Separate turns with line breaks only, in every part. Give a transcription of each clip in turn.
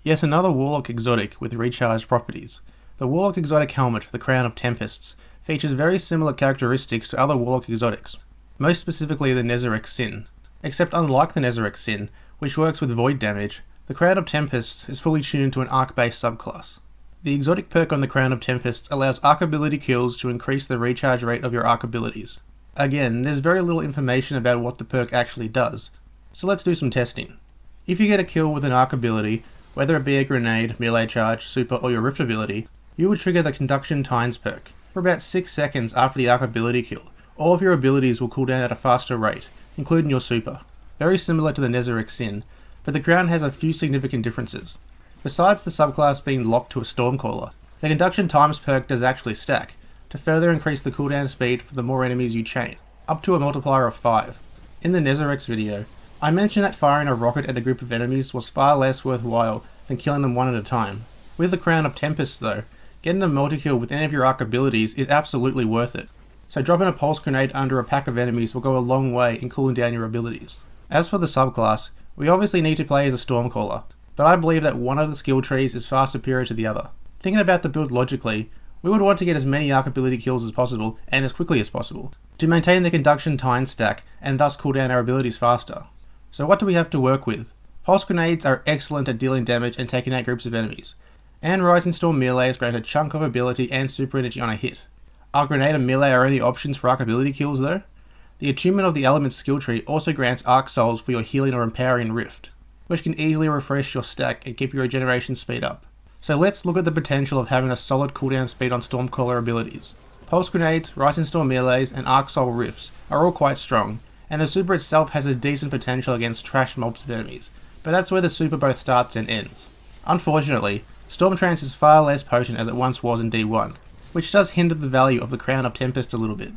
Yet another Warlock exotic with recharged properties. The Warlock exotic helmet, the Crown of Tempests, features very similar characteristics to other Warlock exotics, most specifically the Nezarec Sin. Except unlike the Nezarec Sin, which works with void damage, the Crown of Tempests is fully tuned to an arc-based subclass. The exotic perk on the Crown of Tempests allows arc ability kills to increase the recharge rate of your arc abilities. Again, there's very little information about what the perk actually does, so let's do some testing. If you get a kill with an arc ability, whether it be a grenade, melee charge, super, or your rift ability, you will trigger the Conduction Tines perk. For about 6 seconds after the arc ability kill, all of your abilities will cool down at a faster rate, including your super. Very similar to the Nezarec Sin, but the Crown has a few significant differences. Besides the subclass being locked to a Stormcaller, the Conduction Times perk does actually stack, to further increase the cooldown speed for the more enemies you chain, up to a multiplier of 5. In the Nezarec's video, I mentioned that firing a rocket at a group of enemies was far less worthwhile than killing them one at a time. With the Crown of Tempests though, getting a multi-kill with any of your arc abilities is absolutely worth it, so dropping a pulse grenade under a pack of enemies will go a long way in cooling down your abilities. As for the subclass, we obviously need to play as a Stormcaller, but I believe that one of the skill trees is far superior to the other. Thinking about the build logically, we would want to get as many arc ability kills as possible and as quickly as possible, to maintain the Conduction Time stack and thus cool down our abilities faster. So what do we have to work with? Pulse grenades are excellent at dealing damage and taking out groups of enemies, and Rising Storm melees grant a chunk of ability and super energy on a hit. Arc grenade and melee are only options for arc ability kills though. The attunement of the elements skill tree also grants arc souls for your healing or empowering rift, which can easily refresh your stack and keep your regeneration speed up. So let's look at the potential of having a solid cooldown speed on Stormcaller abilities. Pulse grenades, Rising Storm melees, and arc soul rifts are all quite strong, and the super itself has a decent potential against trash mobs of enemies, but that's where the super both starts and ends. Unfortunately, Stormtrance is far less potent as it once was in D1, which does hinder the value of the Crown of Tempest a little bit.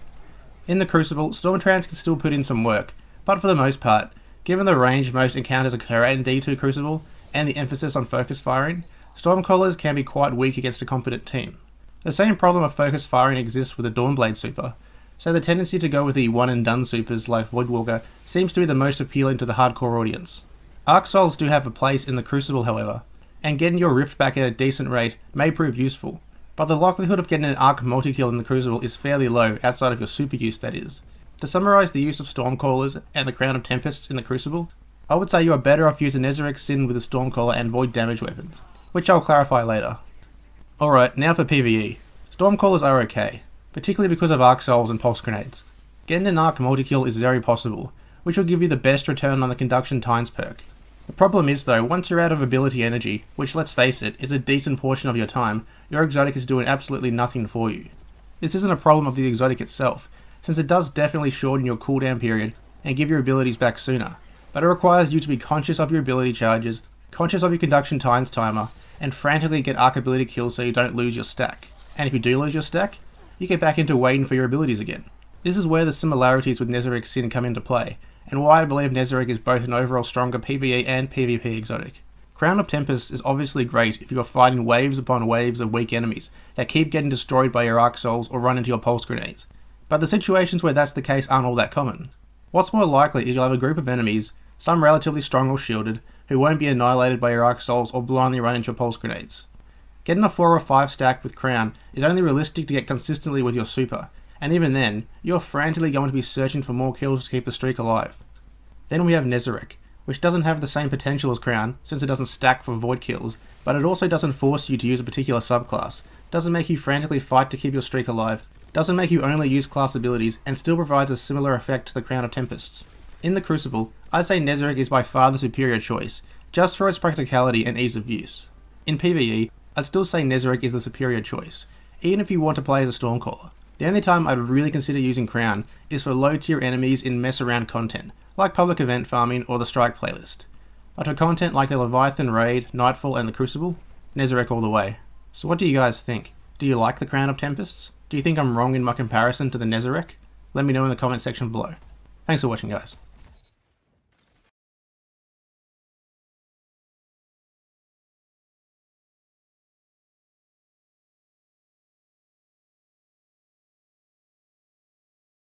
In the Crucible, Stormtrance can still put in some work, but for the most part, given the range most encounters occur at in D2 Crucible, and the emphasis on focus firing, Stormcallers can be quite weak against a competent team. The same problem of focus firing exists with the Dawnblade super, so the tendency to go with the one and done supers like Voidwalker seems to be the most appealing to the hardcore audience. Arc Souls do have a place in the Crucible however, and getting your Rift back at a decent rate may prove useful, but the likelihood of getting an Arc multi-kill in the Crucible is fairly low outside of your super use that is. To summarise the use of Stormcallers and the Crown of Tempests in the Crucible, I would say you are better off using Nezarec Sin with the Stormcaller and Void damage weapons, which I'll clarify later. Alright, now for PvE. Stormcallers are okay, particularly because of Arc Souls and Pulse Grenades. Getting an Arc multi-kill is very possible, which will give you the best return on the Conduction Tines perk. The problem is though, once you're out of ability energy, which let's face it, is a decent portion of your time, your exotic is doing absolutely nothing for you. This isn't a problem of the exotic itself, since it does definitely shorten your cooldown period and give your abilities back sooner, but it requires you to be conscious of your ability charges, conscious of your Conduction Tines timer, and frantically get arc ability kills so you don't lose your stack. And if you do lose your stack, you get back into waiting for your abilities again. This is where the similarities with Nezarec Sin come into play, and why I believe Nezarec is both an overall stronger PvE and PvP exotic. Crown of Tempests is obviously great if you are fighting waves upon waves of weak enemies that keep getting destroyed by your Arc Souls or run into your Pulse Grenades, but the situations where that's the case aren't all that common. What's more likely is you'll have a group of enemies, some relatively strong or shielded, who won't be annihilated by your Arc Souls or blindly run into your Pulse Grenades. Getting a 4 or 5 stack with Crown is only realistic to get consistently with your super, and even then, you're frantically going to be searching for more kills to keep the streak alive. Then we have Nezarec, which doesn't have the same potential as Crown since it doesn't stack for void kills, but it also doesn't force you to use a particular subclass, doesn't make you frantically fight to keep your streak alive, doesn't make you only use class abilities, and still provides a similar effect to the Crown of Tempests. In the Crucible, I'd say Nezarec is by far the superior choice, just for its practicality and ease of use. In PvE, I'd still say Nezarec is the superior choice, even if you want to play as a Stormcaller. The only time I'd really consider using Crown is for low tier enemies in mess around content, like public event farming or the Strike playlist. But for content like the Leviathan Raid, Nightfall and the Crucible, Nezarec all the way. So what do you guys think? Do you like the Crown of Tempests? Do you think I'm wrong in my comparison to the Nezarec? Let me know in the comment section below. Thanks for watching guys.